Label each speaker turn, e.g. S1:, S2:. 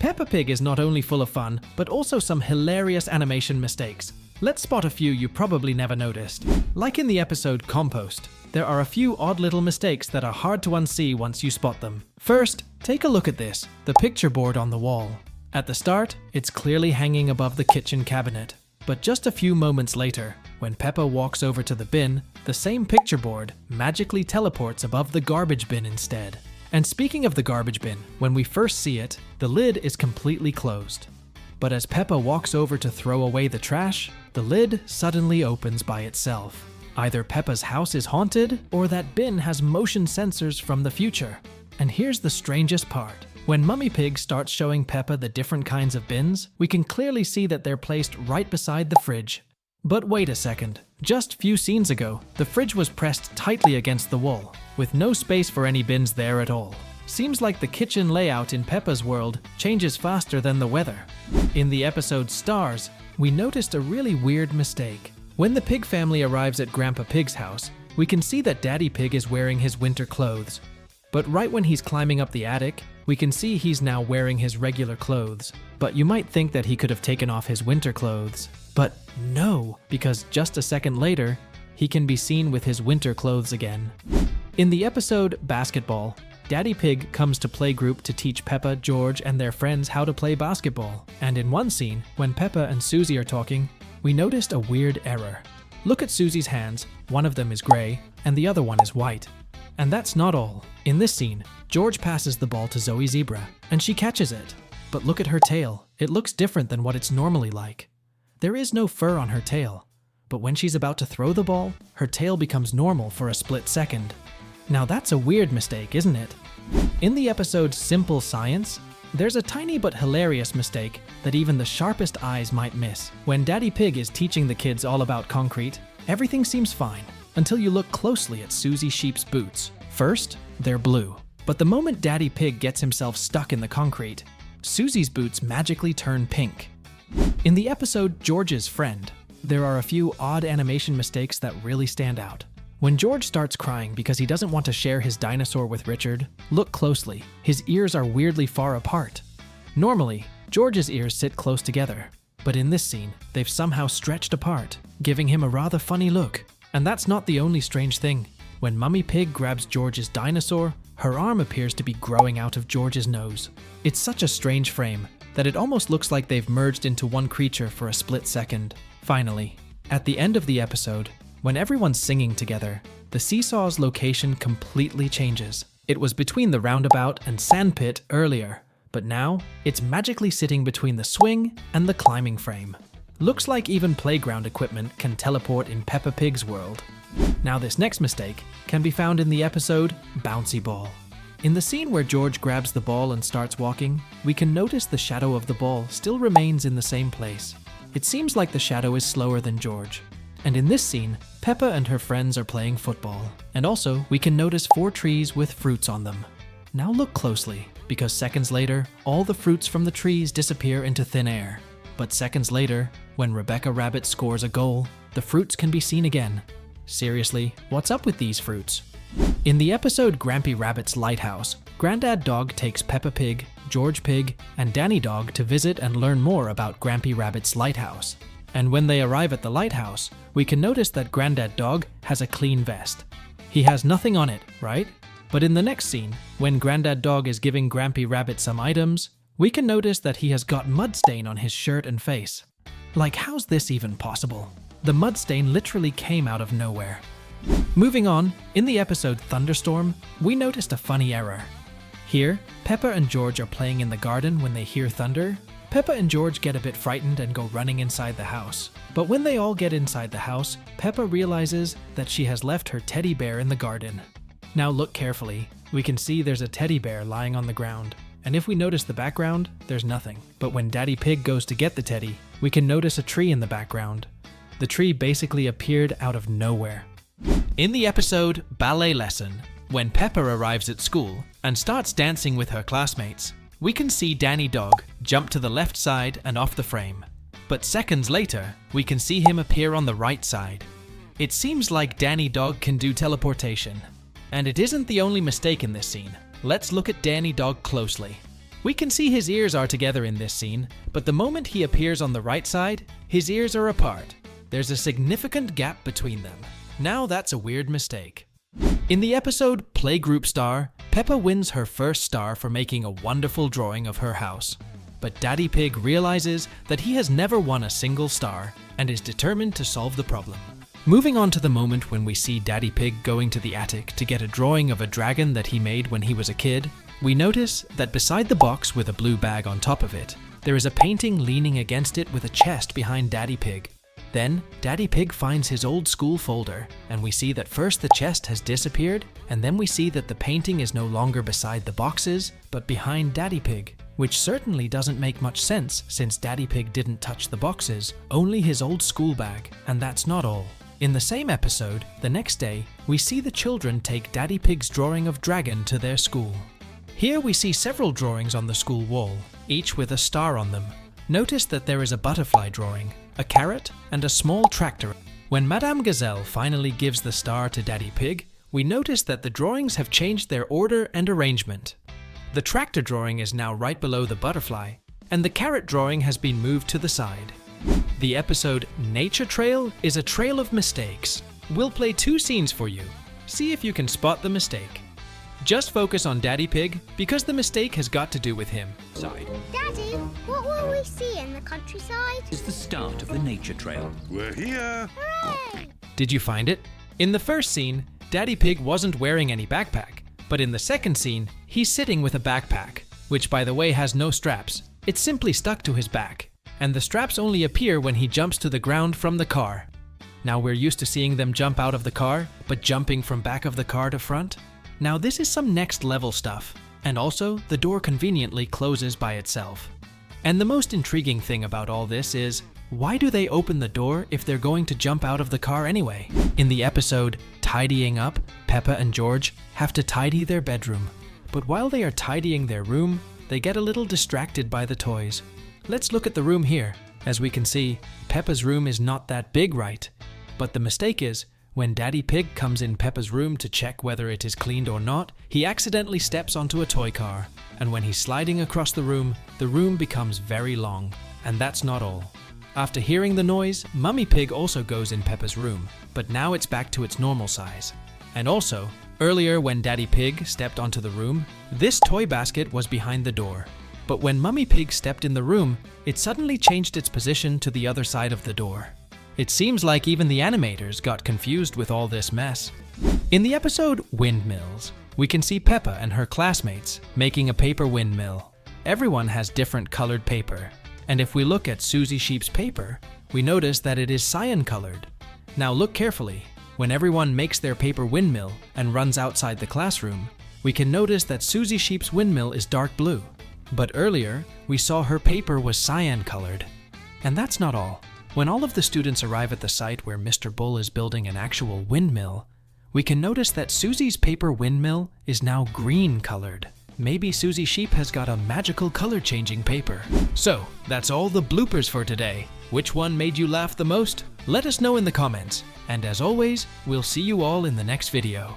S1: Peppa Pig is not only full of fun, but also some hilarious animation mistakes. Let's spot a few you probably never noticed. Like in the episode Compost, there are a few odd little mistakes that are hard to unsee once you spot them. First, take a look at this, the picture board on the wall. At the start, it's clearly hanging above the kitchen cabinet. But just a few moments later, when Peppa walks over to the bin, the same picture board magically teleports above the garbage bin instead. And speaking of the garbage bin, when we first see it, the lid is completely closed. But as Peppa walks over to throw away the trash, the lid suddenly opens by itself. Either Peppa's house is haunted, or that bin has motion sensors from the future. And here's the strangest part. When Mummy Pig starts showing Peppa the different kinds of bins, we can clearly see that they're placed right beside the fridge. But wait a second. Just few scenes ago, the fridge was pressed tightly against the wall, with no space for any bins there at all. Seems like the kitchen layout in Peppa's world changes faster than the weather. In the episode Stars, we noticed a really weird mistake. When the Pig family arrives at Grandpa Pig's house, we can see that Daddy Pig is wearing his winter clothes. But right when he's climbing up the attic, we can see he's now wearing his regular clothes. But you might think that he could have taken off his winter clothes. But no, because just a second later, he can be seen with his winter clothes again. In the episode Basketball, Daddy Pig comes to playgroup to teach Peppa, George, and their friends how to play basketball. And in one scene, when Peppa and Susie are talking, we noticed a weird error. Look at Susie's hands, one of them is gray, and the other one is white. And that's not all. In this scene, George passes the ball to Zoe Zebra, and she catches it. But look at her tail. It looks different than what it's normally like. There is no fur on her tail. But when she's about to throw the ball, her tail becomes normal for a split second. Now that's a weird mistake, isn't it? In the episode Simple Science, there's a tiny but hilarious mistake that even the sharpest eyes might miss. When Daddy Pig is teaching the kids all about concrete, everything seems fine until you look closely at Susie Sheep's boots. First, they're blue. But the moment Daddy Pig gets himself stuck in the concrete, Susie's boots magically turn pink. In the episode George's Friend, there are a few odd animation mistakes that really stand out. When George starts crying because he doesn't want to share his dinosaur with Richard, look closely. His ears are weirdly far apart. Normally, George's ears sit close together, but in this scene, they've somehow stretched apart, giving him a rather funny look. And that's not the only strange thing. When Mummy Pig grabs George's dinosaur, her arm appears to be growing out of George's nose. It's such a strange frame that it almost looks like they've merged into one creature for a split second. Finally, at the end of the episode, when everyone's singing together, the seesaw's location completely changes. It was between the roundabout and sandpit earlier, but now it's magically sitting between the swing and the climbing frame. Looks like even playground equipment can teleport in Peppa Pig's world. Now this next mistake can be found in the episode Bouncy Ball. In the scene where George grabs the ball and starts walking, we can notice the shadow of the ball still remains in the same place. It seems like the shadow is slower than George. And in this scene, Peppa and her friends are playing football. And also, we can notice 4 trees with fruits on them. Now look closely, because seconds later, all the fruits from the trees disappear into thin air. But seconds later, when Rebecca Rabbit scores a goal, the fruits can be seen again. Seriously, what's up with these fruits? In the episode Grampy Rabbit's Lighthouse, Grandad Dog takes Peppa Pig, George Pig, and Danny Dog to visit and learn more about Grampy Rabbit's lighthouse. And when they arrive at the lighthouse, we can notice that Grandad Dog has a clean vest. He has nothing on it, right? But in the next scene, when Grandad Dog is giving Grampy Rabbit some items, we can notice that he has got mud stain on his shirt and face. Like, how's this even possible? The mud stain literally came out of nowhere. Moving on, in the episode Thunderstorm, we noticed a funny error. Here, Peppa and George are playing in the garden when they hear thunder. Peppa and George get a bit frightened and go running inside the house. But when they all get inside the house, Peppa realizes that she has left her teddy bear in the garden. Now look carefully. We can see there's a teddy bear lying on the ground. And if we notice the background, there's nothing. But when Daddy Pig goes to get the teddy, we can notice a tree in the background. The tree basically appeared out of nowhere. In the episode Ballet Lesson, when Peppa arrives at school and starts dancing with her classmates, we can see Danny Dog jump to the left side and off the frame. But seconds later, we can see him appear on the right side. It seems like Danny Dog can do teleportation. And it isn't the only mistake in this scene. Let's look at Danny Dog closely. We can see his ears are together in this scene, but the moment he appears on the right side, his ears are apart. There's a significant gap between them. Now that's a weird mistake. In the episode Playgroup Star, Peppa wins her first star for making a wonderful drawing of her house. But Daddy Pig realizes that he has never won a single star and is determined to solve the problem. Moving on to the moment when we see Daddy Pig going to the attic to get a drawing of a dragon that he made when he was a kid, we notice that beside the box with a blue bag on top of it, there is a painting leaning against it with a chest behind Daddy Pig. Then, Daddy Pig finds his old school folder, and we see that first the chest has disappeared, and then we see that the painting is no longer beside the boxes, but behind Daddy Pig, which certainly doesn't make much sense since Daddy Pig didn't touch the boxes, only his old school bag, and that's not all. In the same episode, the next day, we see the children take Daddy Pig's drawing of dragon to their school. Here we see several drawings on the school wall, each with a star on them. Notice that there is a butterfly drawing, a carrot, and a small tractor. When Madame Gazelle finally gives the star to Daddy Pig, we notice that the drawings have changed their order and arrangement. The tractor drawing is now right below the butterfly, and the carrot drawing has been moved to the side. The episode Nature Trail is a trail of mistakes. We'll play 2 scenes for you. See if you can spot the mistake. Just focus on Daddy Pig because the mistake has got to do with him.
S2: Daddy, what will we see in the countryside?
S3: Is the start of the nature trail.
S4: We're here!
S2: Hooray!
S1: Did you find it? In the first scene, Daddy Pig wasn't wearing any backpack, but in the second scene, he's sitting with a backpack, which by the way has no straps. It's simply stuck to his back, and the straps only appear when he jumps to the ground from the car. Now we're used to seeing them jump out of the car, but jumping from back of the car to front? Now this is some next level stuff, and also the door conveniently closes by itself. And the most intriguing thing about all this is, why do they open the door if they're going to jump out of the car anyway? In the episode Tidying Up, Peppa and George have to tidy their bedroom. But while they are tidying their room, they get a little distracted by the toys. Let's look at the room here. As we can see, Peppa's room is not that big, right? But the mistake is, when Daddy Pig comes in Peppa's room to check whether it is cleaned or not, he accidentally steps onto a toy car. And when he's sliding across the room becomes very long. And that's not all. After hearing the noise, Mummy Pig also goes in Peppa's room, but now it's back to its normal size. And also, earlier when Daddy Pig stepped onto the room, this toy basket was behind the door. But when Mummy Pig stepped in the room, it suddenly changed its position to the other side of the door. It seems like even the animators got confused with all this mess. In the episode Windmills, we can see Peppa and her classmates making a paper windmill. Everyone has different colored paper, and if we look at Susie Sheep's paper, we notice that it is cyan colored. Now look carefully. When everyone makes their paper windmill and runs outside the classroom, we can notice that Susie Sheep's windmill is dark blue. But earlier, we saw her paper was cyan colored. And that's not all. When all of the students arrive at the site where Mr. Bull is building an actual windmill, we can notice that Susie's paper windmill is now green colored. Maybe Susie Sheep has got a magical color changing paper. So, that's all the bloopers for today. Which one made you laugh the most? Let us know in the comments. And as always, we'll see you all in the next video.